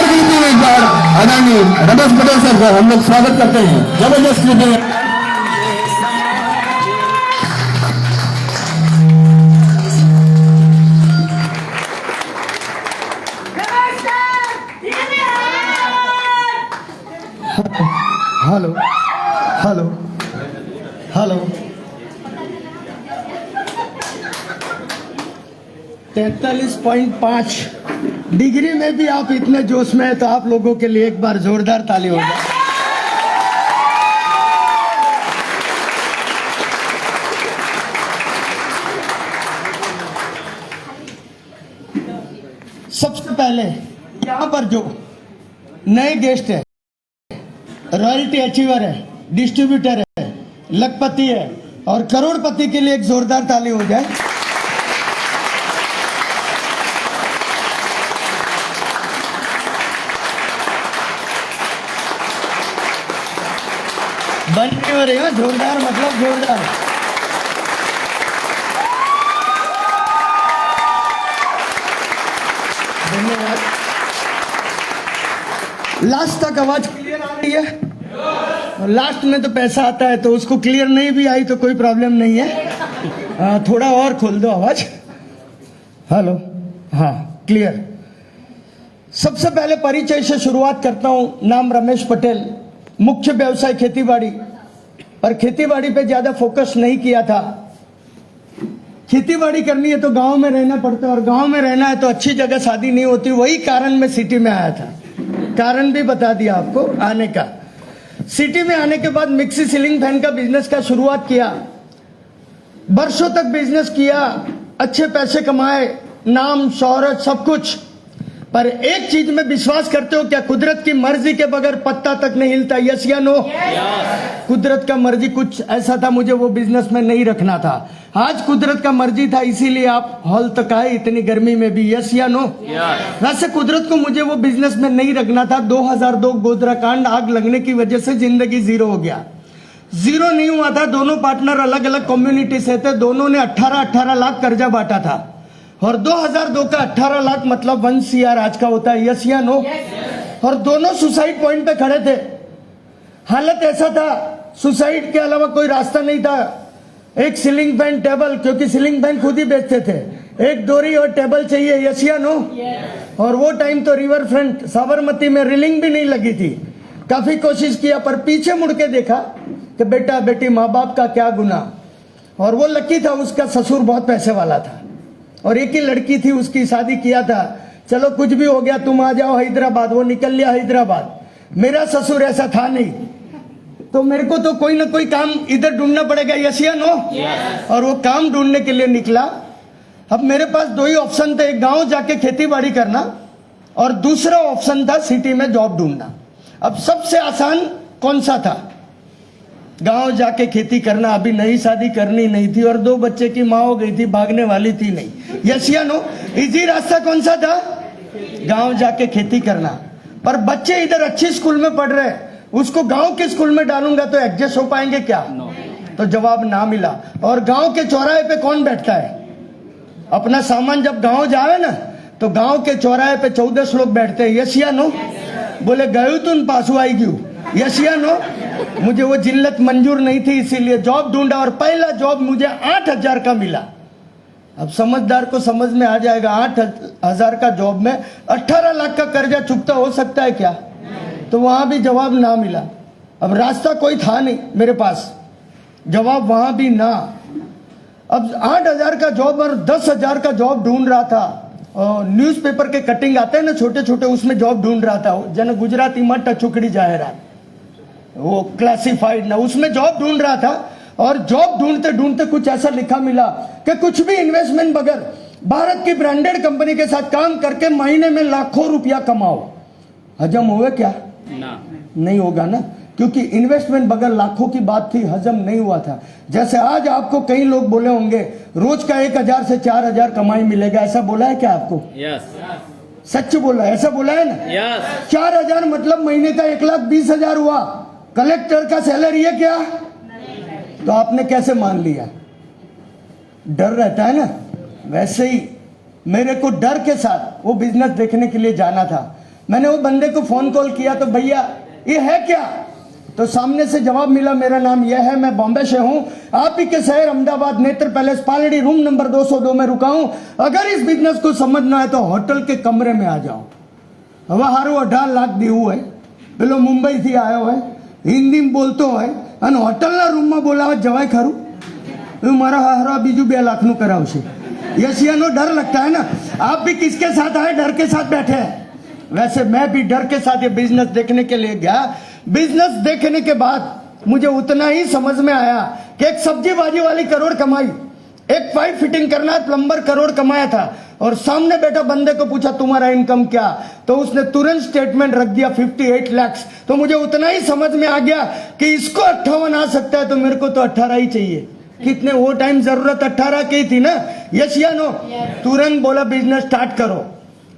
कीजिए एक बार आदरणीय रमेश पटेल सर का हम लोग स्वागत करते हैं। जबरदस्त कीजिए। हेलो हेलो हेलो 43.5 डिग्री में भी आप इतने जोश में हैं तो आप लोगों के लिए एक बार जोरदार ताली हो जाए। सबसे पहले यहाँ पर जो नए गेस्ट है, रॉयल्टी अचीवर है, डिस्ट्रीब्यूटर है, लखपति है और करोड़पति के लिए एक जोरदार ताली हो जाए। बंद नहीं हो रही हो, जोरदार मतलब जोरदार। धन्यवाद। लास्ट तक आवाज क्लियर आ रही है? और लास्ट में तो पैसा आता है, तो उसको क्लियर नहीं भी आई तो कोई प्रॉब्लम नहीं है। थोड़ा और खोल दो आवाज। हेलो, हाँ क्लियर। सबसे पहले परिचय से शुरुआत करता हूं। नाम रमेश पटेल, मुख्य व्यवसाय खेतीबाड़ी, पर खेतीबाड़ी पे ज्यादा फोकस नहीं किया था। खेतीबाड़ी करनी है तो गांव में रहना पड़ता है, और गांव में रहना है तो अच्छी जगह शादी नहीं होती। वही कारण मैं सिटी में आया था। कारण भी बता दिया आपको आने का। सिटी में आने के बाद मिक्सी सीलिंग फैन का बिजनेस का शुरुआत किया। वर्षों तक बिजनेस किया, अच्छे पैसे कमाए, नाम शोहरत सब कुछ। पर एक चीज में विश्वास करते हो क्या? कुदरत की मर्जी के बगैर पत्ता तक नहीं हिलता। यस या नो? कुदरत का मर्जी कुछ ऐसा था, मुझे वो बिजनेस में नहीं रखना था। आज कुदरत का मर्जी था, इसीलिए आप हॉल तक आए इतनी गर्मी में भी। यस या नो? वैसे कुदरत को मुझे वो बिजनेस में नहीं रखना था। 2002 गोधरा कांड, आग लगने की वजह से जिंदगी जीरो हो गया। जीरो नहीं हुआ था, दोनों पार्टनर अलग अलग कम्युनिटी से थे। दोनों ने 18 लाख कर्जा बांटा था। और 2002 का 18 लाख मतलब 1 CR आज का होता है। यस या नो? और दोनों सुसाइड पॉइंट पे खड़े थे। हालत ऐसा था, सुसाइड के अलावा कोई रास्ता नहीं था। एक सीलिंग फैन, टेबल, क्योंकि सीलिंग फैन खुद ही बेचते थे, एक डोरी और टेबल चाहिए। यस या नो? और वो टाइम तो रिवर फ्रंट साबरमती में रेलिंग भी नहीं लगी थी। काफी कोशिश किया, पर पीछे मुड़ के देखा कि बेटा बेटी माँ बाप का क्या गुनाह। और वो लकी था, उसका ससुर बहुत पैसे वाला था और एक ही लड़की थी, उसकी शादी किया था। चलो कुछ भी हो गया, तुम आ जाओ हैदराबाद। वो निकल लिया हैदराबाद। मेरा ससुर ऐसा था नहीं, तो मेरे को तो कोई ना कोई काम इधर ढूंढना पड़ेगा। यस या नो? और वो काम ढूंढने के लिए निकला। अब मेरे पास दो ही ऑप्शन थे, एक गांव जाके खेती बाड़ी करना और दूसरा ऑप्शन था सिटी में जॉब ढूंढना। अब सबसे आसान कौन सा था? गांव जाके खेती करना। अभी नई शादी करनी नहीं थी और 2 बच्चे की माँ हो गई थी, भागने वाली थी नहीं। यस या नो? इजी रास्ता कौन सा था? गांव जाके खेती करना। पर बच्चे इधर अच्छी स्कूल में पढ़ रहे, उसको गांव के स्कूल में डालूंगा तो एडजस्ट हो पाएंगे क्या? तो जवाब ना मिला। और गांव के चौराहे पे कौन बैठता है? अपना सामान जब गांव जावे ना, तो गांव के चौराहे पे 14 लोग बैठते हैं। यस या नो? बोले गयु तुम पासु आई गयू। यस या नो? मुझे वो जिल्लत मंजूर नहीं थी, इसीलिए जॉब ढूंढा और पहला जॉब मुझे 8,000 का मिला। अब समझदार को समझ में आ जाएगा, 8,000 का जॉब में 18 लाख का कर्जा चुकता हो सकता है क्या? तो वहां भी जवाब ना मिला। अब रास्ता कोई था नहीं मेरे पास, जवाब वहां भी ना। अब 8,000 का जॉब और 10,000 का जॉब ढूंढ रहा था। न्यूज़पेपर के कटिंग आते हैं ना छोटे छोटे, उसमें जॉब ढूंढ रहा था। जन गुजराती में टचुकड़ी जाहिरात, वो क्लासिफाइड ना, उसमें जॉब ढूंढ रहा था। और जॉब ढूंढते ढूंढते कुछ ऐसा लिखा मिला कि कुछ भी इन्वेस्टमेंट बगैर भारत की ब्रांडेड कंपनी के साथ काम करके महीने में लाखों रुपया कमाओ। हजम होगा क्या? ना, नहीं होगा ना, क्योंकि इन्वेस्टमेंट बगैर लाखों की बात थी, हजम नहीं हुआ था। जैसे आज आपको कई लोग बोले होंगे रोज का 1,000 से 4,000 कमाई मिलेगा, ऐसा बोला है क्या आपको? यस। सच बोला, ऐसा बोला है ना? यस। 4,000 मतलब महीने का 1,20,000 हुआ। कलेक्टर का सैलरी है क्या? तो आपने कैसे मान लिया? डर रहता है ना। वैसे ही मेरे को डर के साथ वो बिजनेस देखने के लिए जाना था। मैंने वो बंदे को फोन कॉल किया तो भैया ये है क्या, तो सामने से जवाब मिला मेरा नाम यह है, मैं बॉम्बे से हूं, आप ही के शहर अहमदाबाद नेत्र पैलेस पालड़ी रूम नंबर 202 में रुका हूं, अगर इस बिजनेस को समझना है तो होटल के कमरे में आ जाओ। હવે હારું 18 લાખ દેવું હોય, પેલો મુંબઈથી આવ્યો હોય, હિન્દીમાં બોલતો હોય અને હોટલના રૂમમાં બોલાવે જવાય ખરું? મારા હારો બીજું 2 લાખનું કરાવશે। એશિયાનો डर लगता है ना। आप भी किसके साथ आए? डर के साथ बैठे हैं। वैसे मैं भी डर के साथ ये बिजनेस देखने के लिए गया। बिजनेस देखने के बाद मुझे उतना ही समझ में आया कि एक सब्जी भाजी वाली करोड़ कमाई, एक पाइप फिटिंग करना प्लम्बर करोड़ कमाया था, और सामने बैठा बंदे को पूछा तुम्हारा इनकम क्या, तो उसने तुरंत स्टेटमेंट रख दिया 58 लाख। तो मुझे उतना ही समझ में आ गया कि इसको 58 आ सकता है तो मेरे को तो 18 ही चाहिए। कितने वो टाइम जरूरत 18 की थी ना। यस या नो? तुरंत बोला बिजनेस स्टार्ट करो।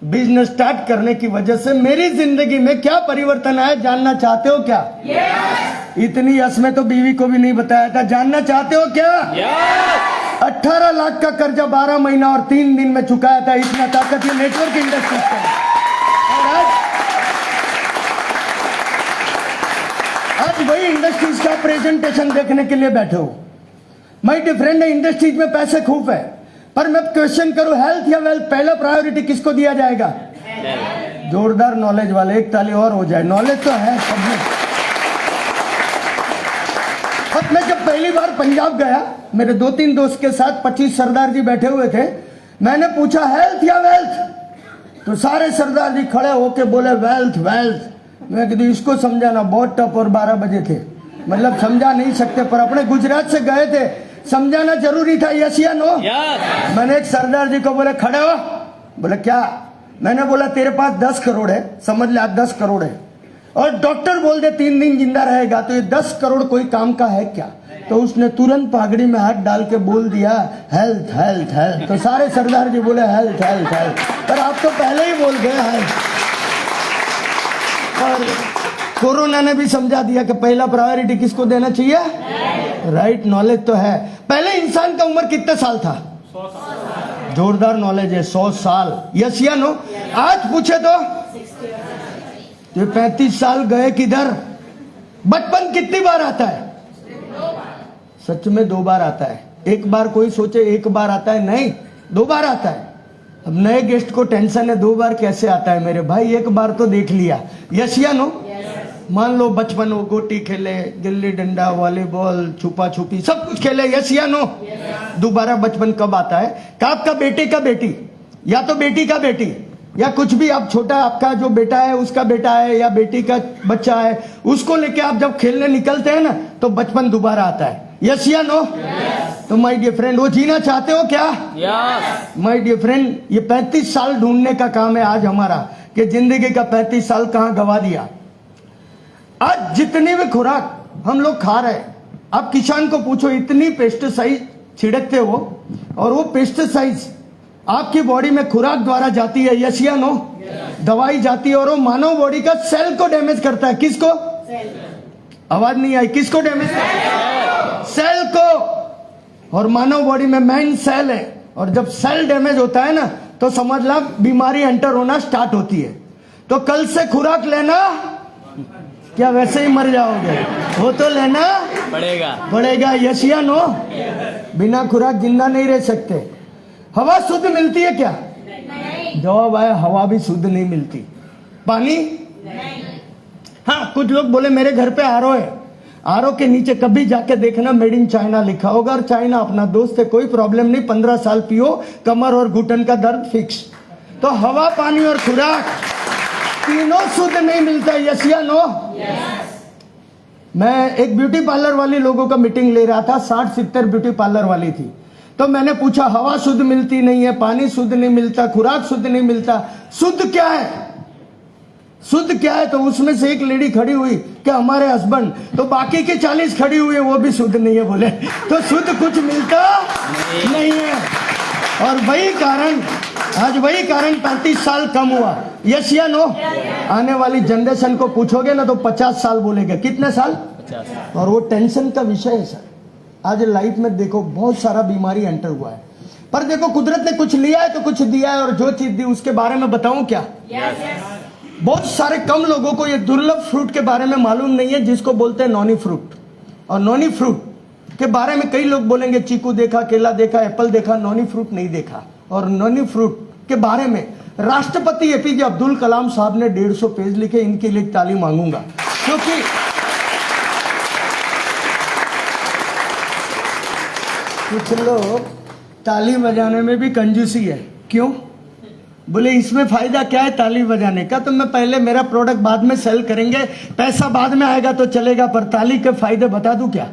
बिजनेस स्टार्ट करने की वजह से मेरी जिंदगी में क्या परिवर्तन आया जानना चाहते हो क्या? इतनी यस में तो बीवी को भी नहीं बताया था। जानना चाहते हो क्या? 18 लाख का कर्जा 12 महीना और 3 दिन में चुकाया था। इतना ताकत ये नेटवर्क इंडस्ट्री का है। और आज वही इंडस्ट्रीज का प्रेजेंटेशन देखने के लिए बैठे हो। माय डियर फ्रेंड, इंडस्ट्रीज में पैसे खूब है, पर मैं क्वेश्चन करूं हेल्थ या वेल्थ, पहला प्रायोरिटी किसको दिया जाएगा? जोरदार नॉलेज वाले एक ताली और हो जाए। नॉलेज तो है सब में। अब मैं जब पहली बार पंजाब गया, मेरे 2-3 दोस्त के साथ 25 सरदार जी बैठे हुए थे। मैंने पूछा हेल्थ या वेल्थ, तो सारे सरदार जी खड़े होके बोले वेल्थ वेल्थ। मैं कहती इसको समझाना बहुत टफ, और 12 बजे थे, मतलब समझा नहीं सकते, पर अपने गुजरात से गए थे, समझाना जरूरी था। यस या नो? मैंने एक सरदार जी को बोले खड़े हो, बोले क्या? मैंने बोला तेरे पास 10 करोड़ है, समझ ले 10 करोड़ है, और डॉक्टर बोल दे 3 दिन जिंदा रहेगा, तो ये 10 करोड़ कोई काम का है क्या? तो उसने तुरंत पागड़ी में हाथ डाल के बोल दिया हेल्थ हेल्थ हेल्थ। तो सारे सरदार जी बोले हेल्थ हेल्थ हेल्थ, पर आप तो पहले ही बोल गए हेल्थ। और कोरोना ने भी समझा दिया कि पहला प्रायोरिटी किसको देना चाहिए? राइट, नॉलेज तो है। पहले इंसान का उम्र कितने साल था? 100 साल। जोरदार नॉलेज है, 100 साल। यस या नो? आज पूछे तो 35 साल गए किधर? बचपन कितनी बार आता है? 2 बार। सच में 2 बार आता है। एक बार कोई सोचे 1 बार आता है, नहीं 2 बार आता है। अब नए गेस्ट को टेंशन है 2 बार कैसे आता है मेरे भाई, 1 बार तो देख लिया। यस या नो? मान लो बचपन हो, गोटी खेले, गिल्ली डंडा, वॉलीबॉल, छुपा छुपी, सब कुछ खेले। यस या नो? दोबारा बचपन कब आता है? आपका बेटे का बेटी, या तो बेटी का बेटी, या कुछ भी आप छोटा, आपका जो बेटा है उसका बेटा है, या बेटी का बच्चा है, उसको लेके आप जब खेलने निकलते हैं ना, तो बचपन दोबारा आता है। यस या नो? तो माय डियर फ्रेंड, वो जीना चाहते हो क्या? माय डियर फ्रेंड, ये 35 साल ढूंढने का काम है आज हमारा, कि जिंदगी का 35 साल कहां गवा दिया। आज जितनी भी खुराक हम लोग खा रहे हैं, आप किसान को पूछो इतनी पेस्टिसाइड छिड़कते हो, और वो पेस्टिसाइड आपकी बॉडी में खुराक द्वारा जाती है। यस या नो? दवाई जाती है, और वो मानव बॉडी का सेल को डैमेज करता है। किसको? आवाज नहीं आई। किसको डैमेज करता है? सेल को। और मानव बॉडी में मेन सेल है, और जब सेल डैमेज होता है ना, तो समझ ला बीमारी एंटर होना स्टार्ट होती है। तो कल से खुराक लेना, क्या वैसे ही मर जाओगे? वो तो लेना पड़ेगा। यस या नो? बिना खुराक जिंदा नहीं रह सकते। हवा शुद्ध मिलती है क्या? जवाब आया हवा भी शुद्ध नहीं मिलती। पानी? हाँ, कुछ लोग बोले मेरे घर पे आरओ है, आरओ के नीचे कभी जाके देखना मेड इन चाइना लिखा होगा, और चाइना अपना दोस्त है, कोई प्रॉब्लम नहीं, 15 साल पियो, कमर और घुटन का दर्द फिक्स। तो हवा, पानी और खुराक तीनों शुद्ध नहीं मिलता। यस या नो? मैं एक ब्यूटी पार्लर वाली लोगों का मीटिंग ले रहा था, 60-70 ब्यूटी पार्लर वाली थी। तो मैंने पूछा हवा शुद्ध मिलती नहीं है, पानी शुद्ध नहीं मिलता, खुराक शुद्ध नहीं मिलता, शुद्ध क्या है? शुद्ध क्या है? तो उसमें से एक लेडी खड़ी हुई कि हमारे हस्बैंड, तो बाकी के 40 खड़ी हुई है, वो भी शुद्ध नहीं है बोले। तो शुद्ध कुछ मिलता नहीं है। और वही कारण, आज वही कारण 35 साल कम हुआ। यस या नो? आने वाली जनरेशन को पूछोगे ना तो 50 साल बोलेंगे। कितने साल? 50। और वो टेंशन का विषय है सर। आज लाइफ में देखो बहुत सारा बीमारी एंटर हुआ है, पर देखो कुदरत ने कुछ लिया है तो कुछ दिया है, और जो चीज दी उसके बारे में बताऊं क्या? बहुत सारे कम लोगों को ये दुर्लभ फ्रूट के बारे में मालूम नहीं है, जिसको बोलते हैं नॉनी फ्रूट। और नॉनी फ्रूट के बारे में कई लोग बोलेंगे चीकू देखा, केला देखा, एप्पल देखा, नॉनी फ्रूट नहीं देखा। और नॉनी फ्रूट के बारे में राष्ट्रपति एपीजे अब्दुल कलाम साहब ने 150 पेज लिखे। इनके लिए ताली मांगूंगा, क्योंकि कुछ लोग ताली बजाने में भी कंजूसी है। क्यों? बोले इसमें फायदा क्या है ताली बजाने का? तो मैं पहले मेरा प्रोडक्ट बाद में सेल करेंगे, पैसा बाद में आएगा तो चलेगा, पर ताली के फायदे बता दूं क्या?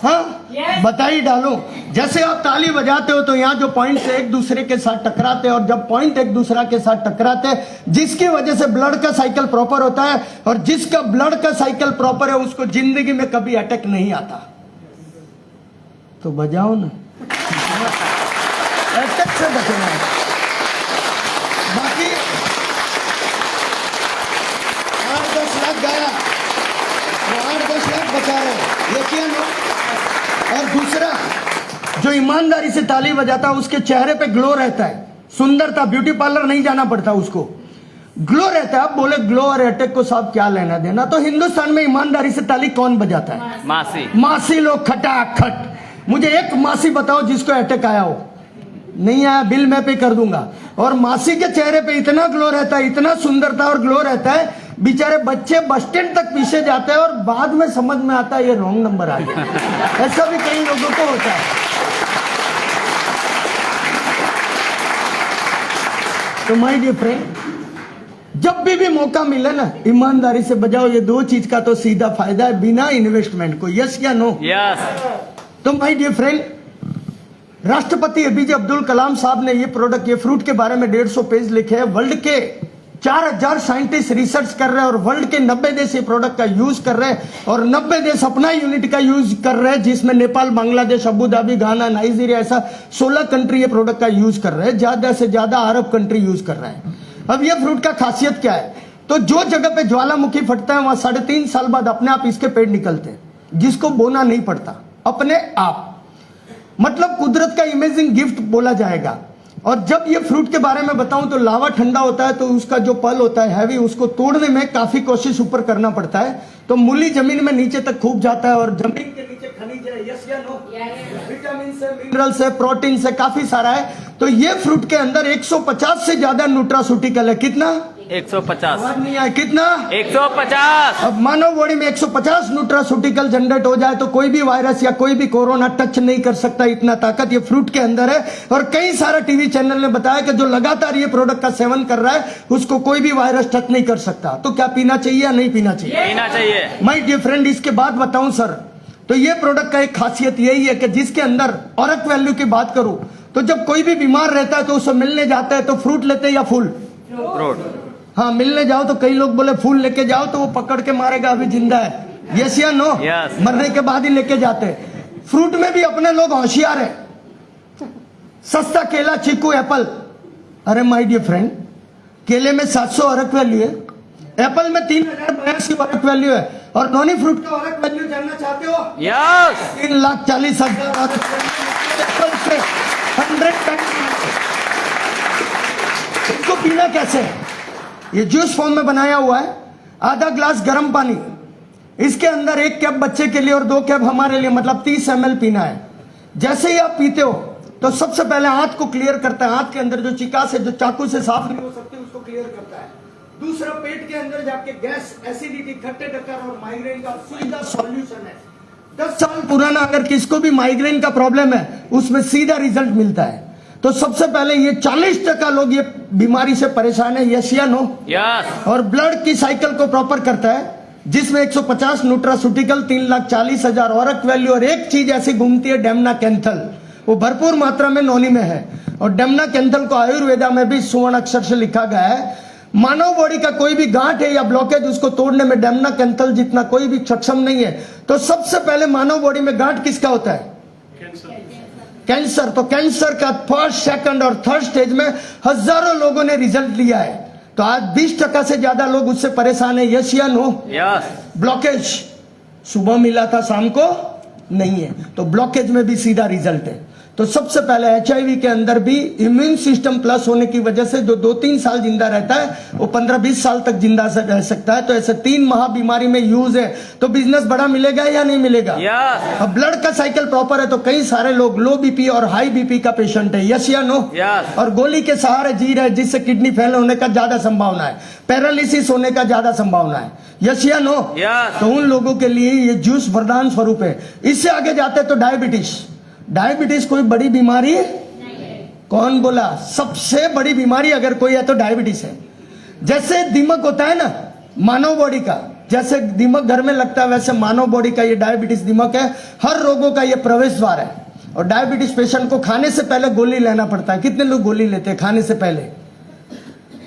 हाँ, बता ही डालूं। जैसे आप ताली बजाते हो तो यहाँ जो पॉइंट से एक दूसरे के साथ टकराते हैं, और जब पॉइंट एक दूसरे के साथ टकराते हैं, जिसकी वजह से ब्लड का साइकिल प्रॉपर होता है, और जिसका ब्लड का साइकिल प्रॉपर है उसको जिंदगी में कभी अटैक नहीं आता। तो बजाओ ना, अटैक से बचना है। बाकी 8-10 लाख गाया, वो 8-10 लाख बचा रहे, ये क्या नो? और दूसरा, जो ईमानदारी से ताली बजाता है उसके चेहरे पे ग्लो रहता है, सुंदरता, ब्यूटी पार्लर नहीं जाना पड़ता उसको, ग्लो रहता है। आप बोले ग्लो और अटैक को साहब क्या लेना देना? तो हिंदुस्तान में ईमानदारी से ताली कौन बजाता है? मासी लोग खटाखट। मुझे एक मासी बताओ जिसको अटैक आया हो। नहीं आया, बिल मैं पे कर दूंगा। और मासी के चेहरे पे इतना ग्लो रहता है, इतना सुंदरता और ग्लो रहता है, बेचारे बच्चे बस स्टैंड तक पीछे जाते हैं और बाद में समझ में आता है ये रॉन्ग नंबर आ गया। ऐसा भी कई लोगों को होता है। तो माय डियर फ्रेंड, जब भी मौका मिले ना, ईमानदारी से बजाओ। ये दो चीज का तो सीधा फायदा है बिना इन्वेस्टमेंट को। यस या नो? यस। तो माय डियर फ्रेंड, राष्ट्रपति एपीजे अब्दुल कलाम साहब ने ये प्रोडक्ट, ये फ्रूट के बारे में 150 पेज लिखे हैं। वर्ल्ड के 4000 साइंटिस्ट रिसर्च कर रहे हैं, और वर्ल्ड के 90 देश ये प्रोडक्ट का यूज कर रहे हैं, और 90 देश अपना यूनिट का यूज कर रहे हैं, जिसमें नेपाल, बांग्लादेश, अबू धाबी, घाना, नाइजीरिया, ऐसा 16 कंट्री ये प्रोडक्ट का यूज कर रहे हैं। ज्यादा से ज्यादा अरब कंट्री यूज कर रहे हैं। अब ये फ्रूट का खासियत क्या है? तो जो जगह पे ज्वालामुखी फटता है वहां 3.5 साल बाद अपने आप इसके पेड़ निकलते हैं, जिसको बोना नहीं पड़ता, अपने आप। मतलब कुदरत का इमेजिंग गिफ्ट बोला जाएगा। और जब ये फ्रूट के बारे में बताऊं तो लावा ठंडा होता है, तो उसका जो पल होता है हैवी, उसको तोड़ने में काफी कोशिश ऊपर करना पड़ता है। तो मूली जमीन में नीचे तक खूब जाता है, और जमीन के नीचे खनिज है। यस या नो? विटामिन से, मिनरल से, प्रोटीन से काफी सारा है। तो ये फ्रूट के अंदर 150 से ज्यादा न्यूट्रास्यूटिकल है। कितना? 150। नहीं आया, कितना? 150। अब मानव बॉडी में 150 न्यूट्रास्यूटिकल जनरेट हो जाए तो कोई भी वायरस या कोई भी कोरोना टच नहीं कर सकता। इतना ताकत ये फ्रूट के अंदर है। और कई सारा टीवी चैनल ने बताया कि जो लगातार ये प्रोडक्ट का सेवन कर रहा है उसको कोई भी वायरस टच नहीं कर सकता। तो क्या पीना चाहिए या नहीं पीना चाहिए? पीना चाहिए। माय डियर फ्रेंड, इसके बाद बताऊं सर, तो ये प्रोडक्ट का एक खासियत यही है कि जिसके अंदर ऑरक वैल्यू की बात करूं तो जब कोई भी बीमार रहता है तो उसे मिलने जाता है तो फ्रूट लेते हैं या फूल? फ्रूट। हाँ, मिलने जाओ तो कई लोग बोले फूल लेके जाओ तो वो पकड़ के मारेगा, अभी जिंदा है। यस या नो? yes. मरने के बाद ही लेके जाते हैं। फ्रूट में भी अपने लोग होशियार है। सस्ता केला, चीकू, एप्पल। अरे माय डियर फ्रेंड, केले में 700 ऑरक वैल्यू है, एप्पल में 3082 ऑरक वैल्यू है, और नॉनी फ्रूट का ऑरक वैल्यू जानना चाहते हो? यस। 3,40,000 ऑरक एप्पल से 100 टाइम्स। इसको पीना कैसे है? ये जूस फॉर्म में बनाया हुआ है। आधा ग्लास गर्म पानी, इसके अंदर 1 कप बच्चे के लिए और 2 कप हमारे लिए, मतलब 30 ml पीना है। जैसे ही आप पीते हो तो सबसे पहले हाथ को क्लियर करता है। हाथ के अंदर जो चिकास है, जो चाकू से साफ नहीं हो सकती, उसको क्लियर करता है। दूसरा, पेट के अंदर जाके गैस, एसिडिटी, खट्टे टक्कर और माइग्रेन का सीधा सॉल्यूशन है। 10 साल पुराना अगर किसको भी माइग्रेन का प्रॉब्लम है उसमें सीधा रिजल्ट मिलता है। तो सबसे पहले ये 40% लोग ये बीमारी से परेशान है। यस या नो? यस। और ब्लड की साइकिल को प्रॉपर करता है, जिसमें 150 न्यूट्रास्यूटिकल, 3,40,000 ऑरक वैल्यू, और एक चीज ऐसी घूमती है डेमना कैंथल, वो भरपूर मात्रा में नॉनी में है। और डेमना कैंथल को आयुर्वेदा में भी स्वर्ण अक्षर से लिखा गया है। मानव बॉडी का कोई भी गांठ है या ब्लॉकेज, उसको तोड़ने में डेमना कैंथल जितना कोई भी सक्षम नहीं है। तो सबसे पहले मानव बॉडी में गांठ किसका होता है? कैंसर। तो कैंसर का 1st, 2nd और 3rd स्टेज में हजारों लोगों ने रिजल्ट लिया है। तो आज 20% से ज्यादा लोग उससे परेशान है। यस या नो? यस। ब्लॉकेज सुबह मिला था, शाम को नहीं है, तो ब्लॉकेज में भी सीधा रिजल्ट है। तो सबसे पहले HIV के अंदर भी इम्यून सिस्टम प्लस होने की वजह से जो 2-3 साल जिंदा रहता है वो 15-20 साल तक जिंदा रह सकता है। तो ऐसे 3 महा बीमारी में यूज है, तो बिजनेस बड़ा मिलेगा या नहीं मिलेगा? अब ब्लड का साइकिल प्रॉपर है तो कई सारे लोग लो बीपी और हाई बीपी का पेशेंट है, यस या नो? और गोली के सहारे जी रहे जिससे किडनी फेल होने का ज्यादा संभावना है, पैरालिसिस होने का ज्यादा संभावना है, यस या नो? तो उन लोगों के लिए ये जूस वरदान स्वरूप है। इससे आगे जाते तो डायबिटीज कोई बड़ी बीमारी है? कौन बोला? सबसे बड़ी बीमारी अगर कोई है तो डायबिटीज है। जैसे दिमाग होता है ना मानव बॉडी का, जैसे दिमाग घर में लगता है वैसे मानव बॉडी का ये डायबिटीज दिमाग है। हर रोगों का ये प्रवेश द्वार है। और डायबिटीज पेशेंट को खाने से पहले गोली लेना पड़ता है। कितने लोग गोली लेते हैं खाने से पहले?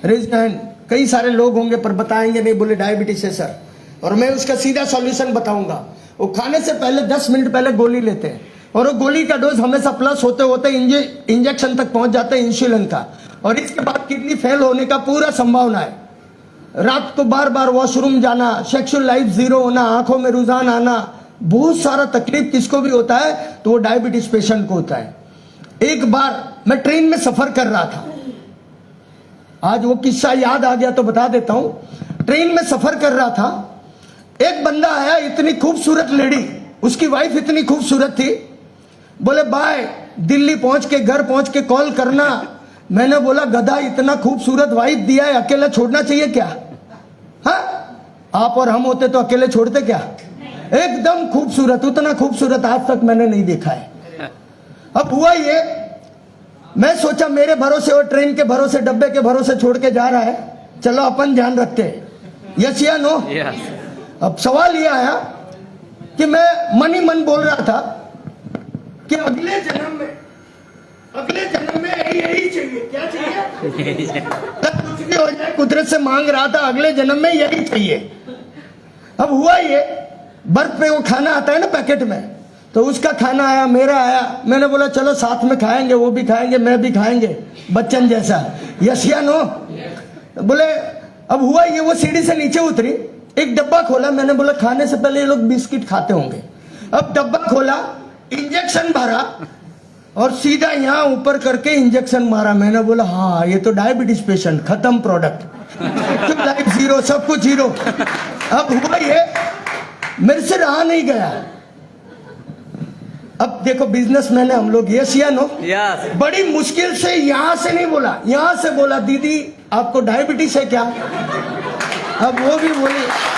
Raise hand. कई सारे लोग होंगे पर बताएंगे नहीं, बोले डायबिटीज है सर। और मैं उसका सीधा सॉल्यूशन बताऊंगा। वो खाने से पहले 10 मिनट पहले गोली लेते हैं और वो गोली का डोज हमेशा प्लस होते होते इंजेक्शन तक पहुंच जाता है इंसुलिन का, और इसके बाद किडनी फेल होने का पूरा संभावना है। रात को बार बार वॉशरूम जाना, सेक्सुअल लाइफ जीरो होना, आंखों में रुझान आना, बहुत सारा तकलीफ किसको भी होता है तो वो डायबिटीज पेशेंट को होता है। एक बार मैं ट्रेन में सफर कर रहा था, आज वो किस्सा याद आ गया तो बता देता हूं। ट्रेन में सफर कर रहा था, एक बंदा आया, इतनी खूबसूरत लेडी, उसकी वाइफ इतनी खूबसूरत थी, बोले बाय दिल्ली पहुंच के घर पहुंच के कॉल करना। मैंने बोला गधा, इतना खूबसूरत वाइफ दिया है, अकेला छोड़ना चाहिए क्या? हाँ, आप और हम होते तो अकेले छोड़ते क्या? एकदम खूबसूरत, उतना खूबसूरत आज तक मैंने नहीं देखा है। अब हुआ ये, मैं सोचा मेरे भरोसे और ट्रेन के भरोसे, डब्बे के भरोसे छोड़ के जा रहा है, चलो अपन ध्यान रखते हैं, यस या नो? अब सवाल ये आया कि मैं मन ही मन बोल रहा था कि अगले जन्म में यही चाहिए। क्या चाहिए? कुछ भी हो जाए, कुदरत से मांग रहा था अगले जन्म में यही चाहिए। अब हुआ ये, बर्फ पे वो खाना आता है ना पैकेट में, तो उसका खाना आया, मेरा आया। मैंने बोला चलो साथ में खाएंगे, वो भी खाएंगे मैं भी खाएंगे, बच्चन जैसा, यस या नो? बोले अब हुआ ये, वो सीढ़ी से नीचे उतरी, एक डब्बा खोला। मैंने बोला खाने से पहले ये लोग बिस्किट खाते होंगे। अब डब्बा खोला, इंजेक्शन भरा और सीधा यहाँ ऊपर करके इंजेक्शन मारा। मैंने बोला हाँ ये तो डायबिटीज पेशेंट, खत्म प्रोडक्ट, लाइफ जीरो, सब कुछ जीरो। अब हुआ ये, मेरे से रहा नहीं गया। अब देखो बिजनेसमैन है हम लोग, यस या नो? बड़ी मुश्किल से यहां से नहीं बोला, यहां से बोला दीदी आपको डायबिटीज है क्या? अब वो भी बोली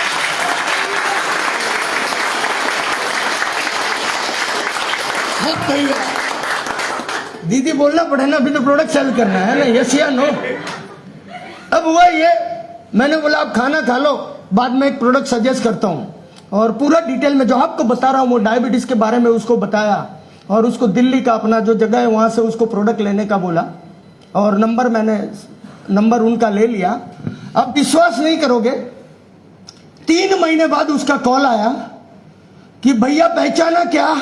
भैया, दीदी बोलना पड़े ना, अभी तो प्रोडक्ट सेल करना है ना, यस या नो? अब हुआ ये, मैंने बोला आप खाना खा लो, बाद में एक प्रोडक्ट सजेस्ट करता हूं। और पूरा डिटेल में जो आपको बता रहा हूं वो डायबिटीज के बारे में उसको बताया, और उसको दिल्ली का अपना जो जगह है वहां से उसको प्रोडक्ट लेने का बोला, और नंबर उनका ले लिया। अब विश्वास नहीं करोगे, 3 महीने बाद उसका कॉल आया कि भैया पहचाना क्या?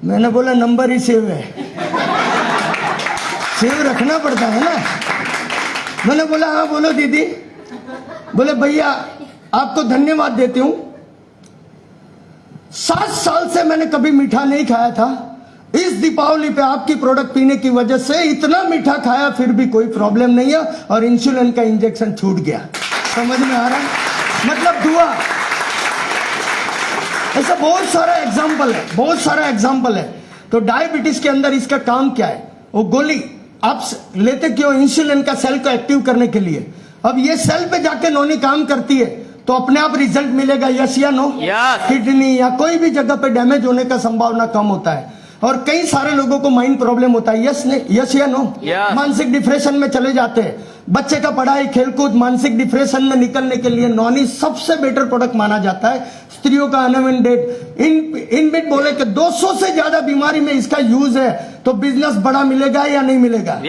मैंने बोला नंबर ही सेव है, सेव रखना पड़ता है ना। मैंने बोला हाँ बोलो दीदी। बोले भैया आपको धन्यवाद देती हूं, 7 साल से मैंने कभी मीठा नहीं खाया था, इस दीपावली पे आपकी प्रोडक्ट पीने की वजह से इतना मीठा खाया, फिर भी कोई प्रॉब्लम नहीं है, और इंसुलिन का इंजेक्शन छूट गया। समझ में आ रहा है? मतलब दुआ। ऐसा बहुत सारा एग्जाम्पल है। तो डायबिटीज के अंदर इसका काम क्या है? वो गोली आप लेते क्यों? इंसुलिन का सेल को एक्टिव करने के लिए। अब ये सेल पे जाके नौनी काम करती है तो अपने आप रिजल्ट मिलेगा, यस या नो? किडनी या कोई भी जगह पे डैमेज होने का संभावना कम होता है। और कई सारे लोगों को माइंड प्रॉब्लम होता है, यस या नो? मानसिक डिप्रेशन में चले जाते हैं। बच्चे का पढ़ाई, खेलकूद, मानसिक डिप्रेशन में निकलने के लिए नॉनी सबसे बेटर प्रोडक्ट माना जाता है। स्त्रियों का अनवेंडेड इनबिट बोले कि 200 से ज्यादा बीमारी में इसका यूज है। तो बिजनेस बड़ा मिलेगा या नहीं मिलेगा?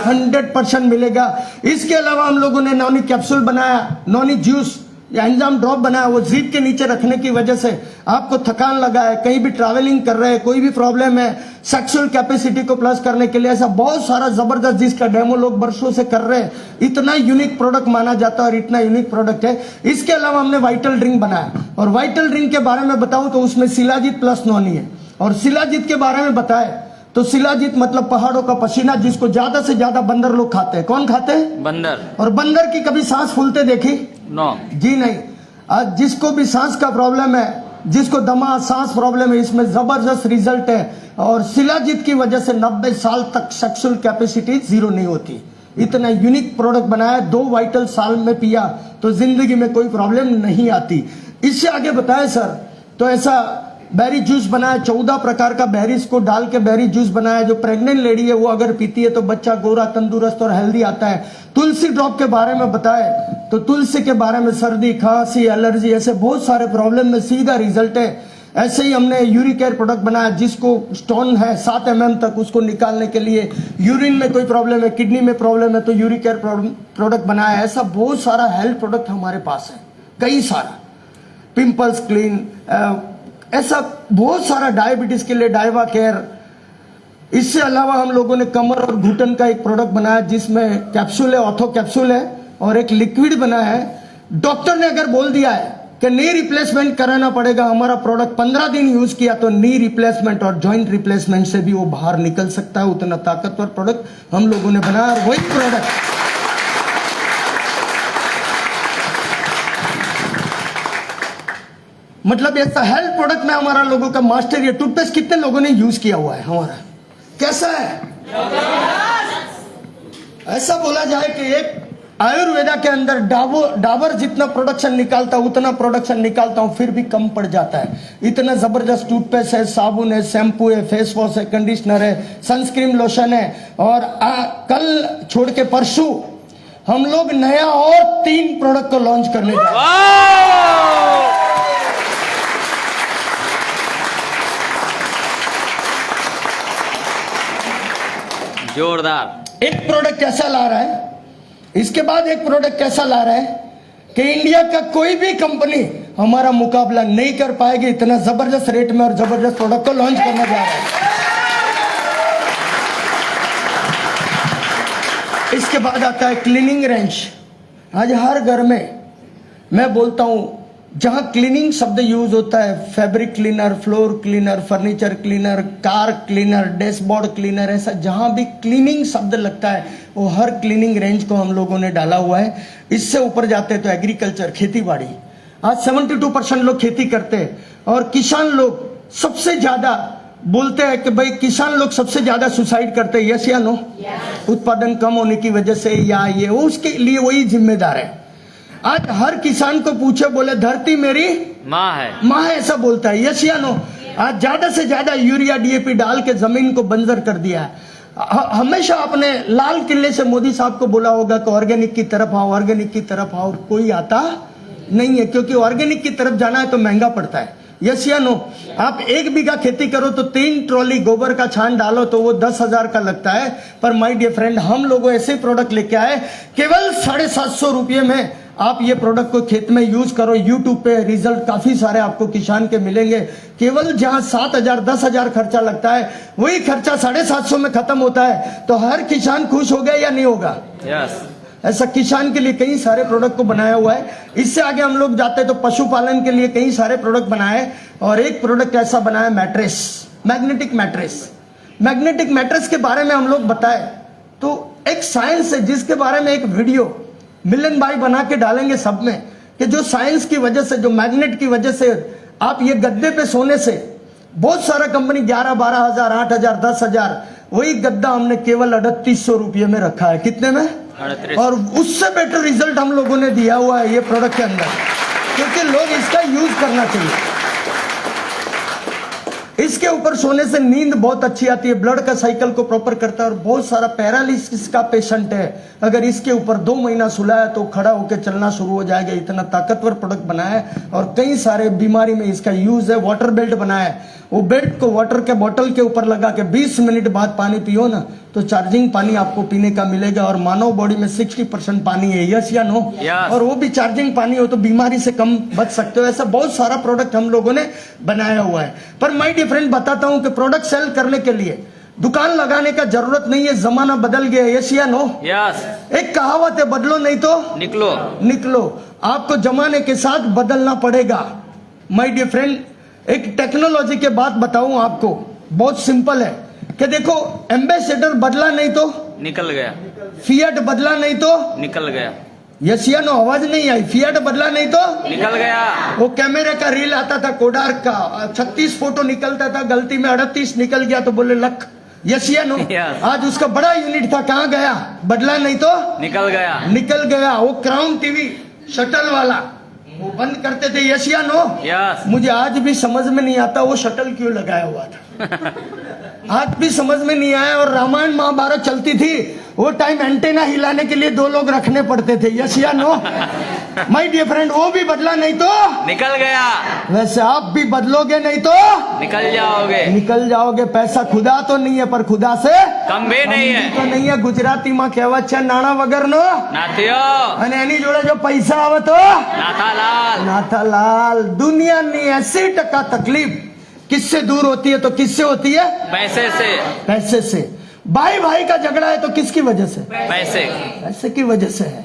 100% मिलेगा। इसके अलावा हम लोगों ने नॉनी कैप्सूल बनाया, नॉनी जूस या एंजाइम ड्रॉप बनाया। वो जीभ के नीचे रखने की वजह से आपको थकान लगा है, कहीं भी ट्रैवलिंग कर रहे हैं, कोई भी प्रॉब्लम है, सेक्सुअल कैपेसिटी को प्लस करने के लिए, ऐसा बहुत सारा जबरदस्त जिसका डेमो लोग बरसों से कर रहे हैं। इतना यूनिक प्रोडक्ट माना जाता है और इतना यूनिक प्रोडक्ट है। इसके अलावा हमने वाइटल ड्रिंक बनाया, और वाइटल ड्रिंक के बारे में बताऊं तो उसमें शिलाजीत प्लस नॉनी है। और शिलाजीत के बारे में बताए तो शिलाजीत मतलब पहाड़ों का पसीना, जिसको ज्यादा से ज्यादा बंदर लोग खाते हैं। कौन खाते हैं? बंदर। और बंदर की कभी सांस फूलते देखी? नो। जी नहीं। आज जिसको भी सांस का प्रॉब्लम है, जिसको दमा सांस प्रॉब्लम है, इसमें जबरदस्त रिजल्ट है। और शिलाजीत की वजह से 90 साल तक सेक्सुअल कैपेसिटी जीरो नहीं होती। इतना यूनिक प्रोडक्ट बनाया, 2 वाइटल साल में पिया तो जिंदगी में कोई प्रॉब्लम नहीं आती। इससे आगे बताएं सर, तो ऐसा बेरी जूस बनाया, 14 प्रकार का बेरीज को डाल के बेरी जूस बनाया। जो प्रेग्नेंट लेडी है वो अगर पीती है तो बच्चा गोरा, तंदुरुस्त और हेल्दी आता है। तुलसी ड्रॉप के बारे में बताए तो तुलसी के बारे में सर्दी, खांसी, एलर्जी, ऐसे बहुत सारे प्रॉब्लम में सीधा रिजल्ट है। ऐसे ही हमने यूरिकेयर प्रोडक्ट बनाया, जिसको स्टोन है 7 mm तक, उसको निकालने के लिए, यूरिन में कोई प्रॉब्लम है, किडनी में प्रॉब्लम है तो यूरिकेयर प्रोडक्ट बनाया। ऐसा बहुत सारा हेल्थ प्रोडक्ट हमारे पास है, कई सारा। पिंपल्स क्लीन, ऐसा बहुत सारा, डायबिटीज के लिए डाइवा केयर। इससे अलावा हम लोगों ने कमर और घुटन का एक प्रोडक्ट बनाया, जिसमें कैप्सूल है, ऑर्थो कैप्सूल है, और एक लिक्विड बनाया है। डॉक्टर ने अगर बोल दिया है कि नी रिप्लेसमेंट कराना पड़ेगा, हमारा प्रोडक्ट 15 दिन यूज किया तो नी रिप्लेसमेंट और जॉइंट रिप्लेसमेंट से भी वो बाहर निकल सकता है। उतना ताकतवर प्रोडक्ट हम लोगों ने बनाया। और वही प्रोडक्ट मतलब ऐसा हेल्थ प्रोडक्ट में हमारा लोगों का मास्टर। ये टूथपेस्ट कितने लोगों ने यूज किया हुआ है हमारा? कैसा है? ऐसा बोला जाए कि एक आयुर्वेदा के अंदर डाबर जितना प्रोडक्शन निकालता उतना प्रोडक्शन निकालता हूं, फिर भी कम पड़ जाता है। इतना जबरदस्त टूथपेस्ट है, साबुन है, शैम्पू है, फेस वॉश है, कंडीशनर है, सनस्क्रीन लोशन है। और कल छोड़ के परसों हम लोग नया और 3 प्रोडक्ट को लॉन्च करने जा रहे हैं। जोरदार। एक प्रोडक्ट ऐसा ला रहा है, इसके बाद एक प्रोडक्ट ऐसा ला रहा है कि इंडिया का कोई भी कंपनी हमारा मुकाबला नहीं कर पाएगी। इतना जबरदस्त रेट में और जबरदस्त प्रोडक्ट को लॉन्च करने जा रहा है। इसके बाद आता है क्लीनिंग रेंज। आज हर घर में मैं बोलता हूं, जहां क्लीनिंग शब्द यूज होता है, fabric cleaner, floor cleaner, furniture cleaner, car cleaner, dashboard cleaner, ऐसा जहां भी क्लीनिंग शब्द लगता है वो हर क्लीनिंग रेंज को हम लोगों ने डाला हुआ है। इससे ऊपर जाते तो एग्रीकल्चर, खेती बाड़ी। आज 72% लोग खेती करते हैं और किसान लोग सबसे ज्यादा बोलते हैं कि भाई किसान लोग सबसे ज्यादा सुसाइड करते हैं। यस या नो? उत्पादन कम होने की वजह से या ये वो, उसके लिए वही जिम्मेदार है। आज हर किसान को पूछे, बोले धरती मेरी माँ है, माँ है, ऐसा बोलता है। यस या नो? आज ज्यादा से ज्यादा यूरिया, डीएपी डाल के जमीन को बंजर कर दिया है। हमेशा आपने लाल किले से मोदी साहब को बोला होगा कि ऑर्गेनिक की तरफ आओ, ऑर्गेनिक की तरफ आओ, कोई आता नहीं है, क्योंकि ऑर्गेनिक की तरफ जाना है तो महंगा पड़ता है। यस या नो? आप 1 बीघा खेती करो तो 3 ट्रॉली गोबर का छान डालो तो वो 10,000 का लगता है। पर माय डियर फ्रेंड, हम लोग ऐसे प्रोडक्ट लेके आए, केवल 750 रुपये में आप ये प्रोडक्ट को खेत में यूज करो। यूट्यूब पे रिजल्ट काफी सारे आपको किसान के मिलेंगे। केवल जहां 7,000 10,000 खर्चा लगता है, वही खर्चा 750 में खत्म होता है। तो हर किसान खुश हो गया या नहीं होगा? यस। ऐसा किसान के लिए कई सारे प्रोडक्ट को बनाया हुआ है। इससे आगे हम लोग जाते हैं तो पशुपालन के लिए कई सारे प्रोडक्ट बनाए। और एक प्रोडक्ट ऐसा बनाया, mattress, magnetic mattress. Magnetic mattress के बारे में हम लोग बताए तो एक साइंस है, जिसके बारे में एक वीडियो मिलन भाई बना के डालेंगे सब में, कि जो साइंस की वजह से, जो मैग्नेट की वजह से आप ये गद्दे पे सोने से, बहुत सारा कंपनी 11-12 हजार, 8,000, 10,000, वही गद्दा हमने केवल 3800 रुपये में रखा है। कितने में? 38। और उससे बेटर रिजल्ट हम लोगों ने दिया हुआ है ये प्रोडक्ट के अंदर, क्योंकि लोग इसका यूज करना चाहिए। इसके ऊपर सोने से नींद बहुत अच्छी आती है, ब्लड का साइकिल को प्रॉपर करता है। और बहुत सारा पैरालिसिस का पेशेंट है, अगर इसके ऊपर 2 महीना सुलाया तो खड़ा होकर चलना शुरू हो जाएगा। इतना ताकतवर प्रोडक्ट बनाया है। और कई सारे बीमारी में इसका यूज है। वाटर बेल्ट बनाया है, वो बेल्ट को वाटर के बोतल के ऊपर लगा के 20 मिनट बाद पानी पियो ना तो चार्जिंग पानी आपको पीने का मिलेगा। और मानव बॉडी में 60% पानी है। यस या नो? Yes. और वो भी चार्जिंग पानी हो तो बीमारी से कम बच सकते हो। ऐसा बहुत सारा प्रोडक्ट हम लोगों ने बनाया हुआ है। पर माय डियर फ्रेंड, बताता हूं कि प्रोडक्ट सेल करने के लिए दुकान लगाने का जरूरत नहीं है, जमाना बदल गया। यस या नो? यस। एक कहावत है, बदलो नहीं तो निकलो। निकलो। आपको जमाने के साथ बदलना पड़ेगा। माय डियर फ्रेंड, एक टेक्नोलॉजी के बात बताऊं आपको, बहुत सिंपल है। कि देखो एम्बेसडर बदला नहीं तो निकल गया, फिएट बदला नहीं तो निकल गया, यसिया नो आवाज नहीं आई, फिएट बदला नहीं तो निकल गया। वो कैमरे का रील आता था कोडार्क का, 36 फोटो निकलता था, गलती में 38 निकल गया तो बोले लक यसिया नो। Yes. आज उसका बड़ा यूनिट था, कहाँ गया? बदला नहीं तो निकल गया, निकल गया। वो क्राउन टीवी शटल वाला वो बंद करते थे, यसिया नो। यस। मुझे आज भी समझ में नहीं आता वो शटल क्यों लगाया हुआ था। आज भी समझ में नहीं आया। और रामायण महाभारत चलती थी, वो टाइम एंटेना हिलाने के लिए 2 लोग रखने पड़ते थे, यस या नो। माय डियर फ्रेंड, वो भी बदला नहीं तो निकल गया, वैसे आप भी बदलोगे नहीं तो निकल जाओगे। निकल जाओगे। पैसा खुदा तो नहीं है, पर खुदा से कम भी नहीं है। तो नहीं है। गुजराती में कહેવત છે, નાણા વગરનો નાથિયો અને એની જોડે જો પૈસા આવે તો नाथालाल। नाथालाल। दुनियाની 80% तकलीफ किससे दूर होती है? तो किससे होती है? पैसे से, पैसे से। भाई भाई का झगड़ा है तो किसकी वजह से? पैसे। पैसे की वजह से है।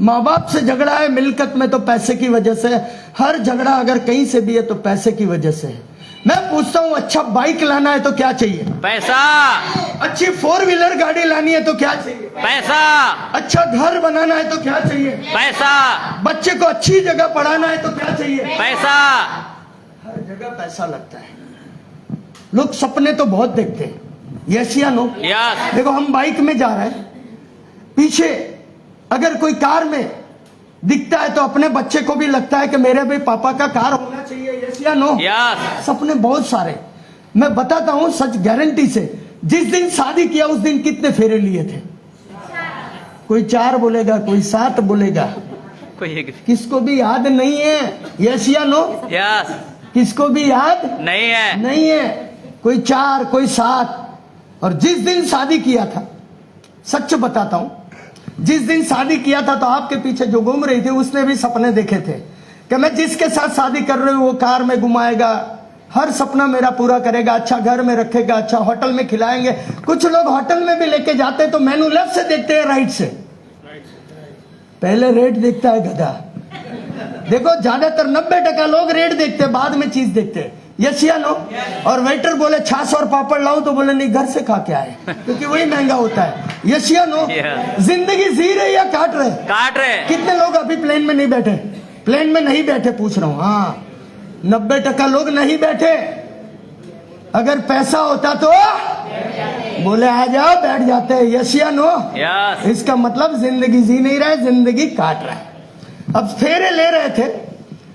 माँ बाप से झगड़ा है मिलकत में तो पैसे की वजह से है। हर झगड़ा अगर कहीं से भी है तो पैसे की वजह से है। मैं पूछता हूँ, अच्छा बाइक लाना है तो क्या चाहिए? पैसा। अच्छी 4 व्हीलर गाड़ी लानी है तो क्या चाहिए? पैसा। अच्छा घर बनाना है तो क्या चाहिए? पैसा। बच्चे को अच्छी जगह पढ़ाना है तो क्या चाहिए? पैसा। हर जगह पैसा लगता है। लोग सपने तो बहुत देखते हैं, यस या नो? यस। देखो हम बाइक में जा रहे हैं, पीछे अगर कोई कार में दिखता है तो अपने बच्चे को भी लगता है कि मेरे भी पापा का कार होना चाहिए, यस या नो? यस। सपने बहुत सारे। मैं बताता हूं सच गारंटी से, जिस दिन शादी किया उस दिन कितने फेरे लिए थे? कोई 4 बोलेगा, कोई 7 बोलेगा, कोई एक किसको भी याद नहीं है, यस या नो? यस किसको भी याद नहीं है। नहीं है। कोई 4, कोई 7। और जिस दिन शादी किया था, सच बताता हूं, जिस दिन शादी किया था तो आपके पीछे जो घूम रही थी उसने भी सपने देखे थे कि मैं जिसके साथ शादी कर रही हूं वो कार में घुमाएगा, हर सपना मेरा पूरा करेगा, अच्छा घर में रखेगा, अच्छा होटल में खिलाएंगे। कुछ लोग होटल में भी लेके जाते तो मेनू लेफ्ट से देखते हैं राइट से? पहले रेट देखता है गधा। देखो ज्यादातर 90% लोग रेट देखते हैं, बाद में चीज देखते हैं, यस या नो? और वेटर बोले छाछ और पापड़ लाओ तो बोले नहीं घर से खा के आए, क्योंकि वही महंगा होता है, यस या नो? Yeah. जिंदगी जी रहे या काट रहे? काट रहे। कितने लोग अभी प्लेन में नहीं बैठे? प्लेन में नहीं बैठे पूछ रहा हूं। हाँ 90% लोग नहीं बैठे। अगर पैसा होता तो बोले आ जाओ, बैठ जाते हैं, यस या नो? यस। इसका मतलब जिंदगी जी नहीं रहे, जिंदगी काट रहा है। अब फेरे ले रहे थे,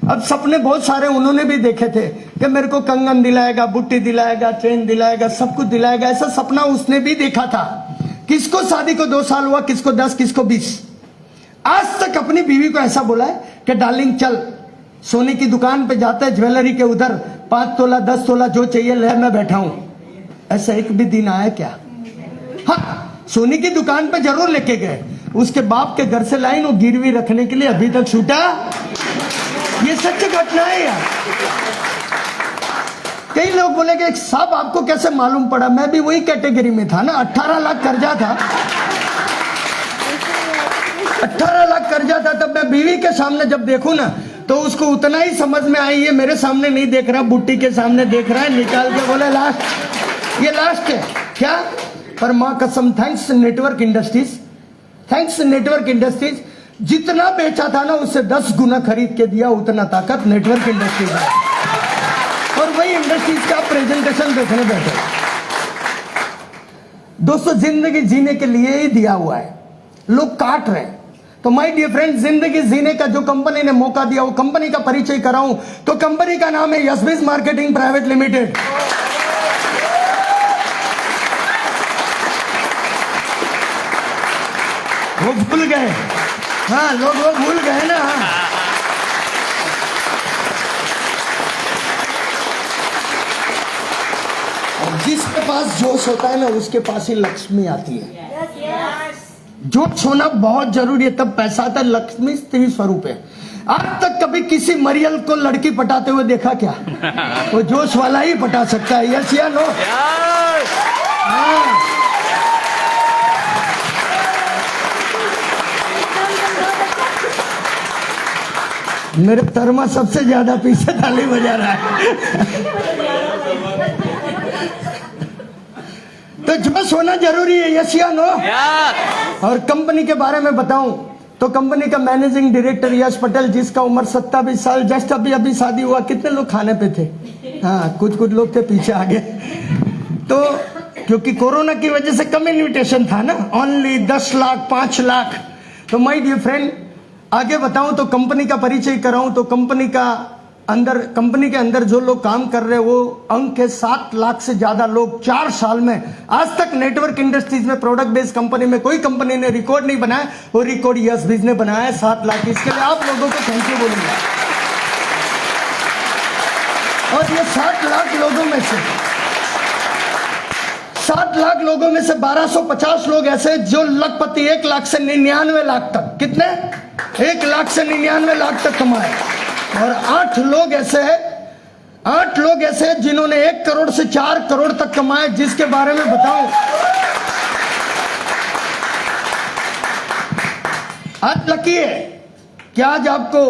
अब सपने बहुत सारे उन्होंने भी देखे थे कि मेरे को कंगन दिलाएगा, बुट्टी दिलाएगा, चेन दिलाएगा, सब कुछ दिलाएगा, ऐसा सपना उसने भी देखा था। किसको शादी को 2 साल हुआ, किसको 10, किसको 20। आज तक अपनी बीवी को ऐसा बोला है कि डार्लिंग चल सोने की दुकान पे जाते हैं, ज्वेलरी के उधर 5 तोला 10 तोला जो चाहिए ले, मैं बैठा हूं। ऐसा एक भी दिन आया क्या? हाँ सोने की दुकान पे जरूर लेके गए, उसके बाप के घर से लाइन वो गिरवी रखने के लिए अभी तक छूटा। ये सच घटना है यार। कई लोग बोलेंगे साहब आपको कैसे मालूम पड़ा? मैं भी वही कैटेगरी में था ना, 18 लाख कर्जा था, 18 लाख कर्जा था। तब मैं बीवी के सामने जब देखूं ना तो उसको उतना ही समझ में आई, ये मेरे सामने नहीं देख रहा, बुट्टी के सामने देख रहा है, निकाल के बोले लास्ट, ये लास्ट है क्या? पर माँ कसम, thanks network industries, thanks network industries. जितना बेचा था ना उससे 10 गुना खरीद के दिया, उतना ताकत नेटवर्क इंडस्ट्रीज है। और वही इंडस्ट्रीज का प्रेजेंटेशन देखने बैठे। दोस्तों जिंदगी जीने के लिए ही दिया हुआ है, लोग काट रहे हैं। तो माय डियर फ्रेंड, जिंदगी जीने का जो कंपनी ने मौका दिया, वो कंपनी का परिचय कराऊं तो कंपनी का नाम है यशबिज मार्केटिंग प्राइवेट लिमिटेड। वो भूल गए, हाँ लोग वो भूल गए ना। और जिसके पास जोश होता है ना उसके पास ही लक्ष्मी आती है। जोश होना बहुत जरूरी है, तब पैसा आता है। लक्ष्मी स्त्री स्वरूप है। आज तक कभी किसी मरियल को लड़की पटाते हुए देखा क्या? वो जोश वाला ही पटा सकता है, यस या नो? हाँ। मेरे तरमा सबसे ज्यादा पीछे ताली बजा रहा है। तो जोश होना जरूरी है, यस या नो? यस। और कंपनी के बारे में बताऊं तो कंपनी का मैनेजिंग डायरेक्टर यश पटेल, जिसका उम्र 27 साल, जस्ट अभी अभी शादी हुआ। कितने लोग खाने पे थे? हाँ, कुछ लोग थे, पीछे आ गए। तो क्योंकि कोरोना की वजह से कम इन्विटेशन था ना, ओनली 10 लाख 5 लाख। तो माय डियर फ्रेंड, आगे बताऊं तो कंपनी का परिचय कराऊं तो कंपनी के अंदर जो लोग काम कर रहे हैं वो अंक है 7 लाख से ज्यादा लोग 4 साल में। आज तक नेटवर्क इंडस्ट्रीज में प्रोडक्ट बेस्ड कंपनी में कोई कंपनी ने रिकॉर्ड नहीं बनाया, वो रिकॉर्ड यस बीज ने बनाया है 7 लाख। इसके लिए आप लोगों को थैंक यू बोलूंगा। और ये 7 लाख लोगों में से 7 लाख लोगों में से 1250 लोग ऐसे जो लखपति 1 लाख से 99 लाख तक, कितने? 1 लाख से 99 लाख तक कमाए। और 8 लोग ऐसे हैं जिन्होंने 1 करोड़ से 4 करोड़ तक कमाए, जिसके बारे में बताऊं। आज लकी है कि आज आपको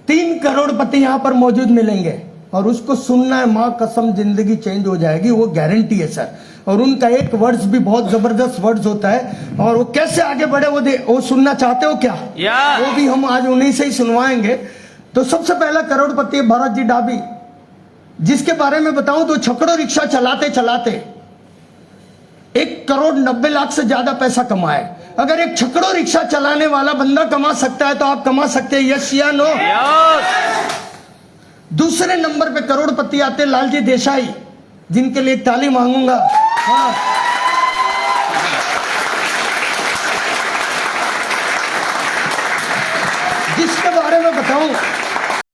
3 करोड़पति यहां पर मौजूद मिलेंगे और उसको सुनना है, मां कसम जिंदगी चेंज हो जाएगी, वो गारंटी है सर। और उनका एक वर्ड्स भी बहुत जबरदस्त वर्ड्स होता है और वो कैसे आगे बढ़े वो सुनना चाहते हो क्या? वो भी हम आज उन्हीं से ही सुनवाएंगे। तो सबसे पहला करोड़पति भरत जी डाबी, जिसके बारे में बताऊं तो छकड़ों रिक्शा चलाते चलाते 1 करोड़ 90 लाख से ज्यादा पैसा कमाए। अगर एक छकड़ों रिक्शा चलाने वाला बंदा कमा सकता है तो आप कमा सकते हैं, यस या नो? दूसरे नंबर पे करोड़पति आते लालजी देसाई, जिनके लिए एक ताली मांगूंगा। हाँ। जिसके बारे में बताऊं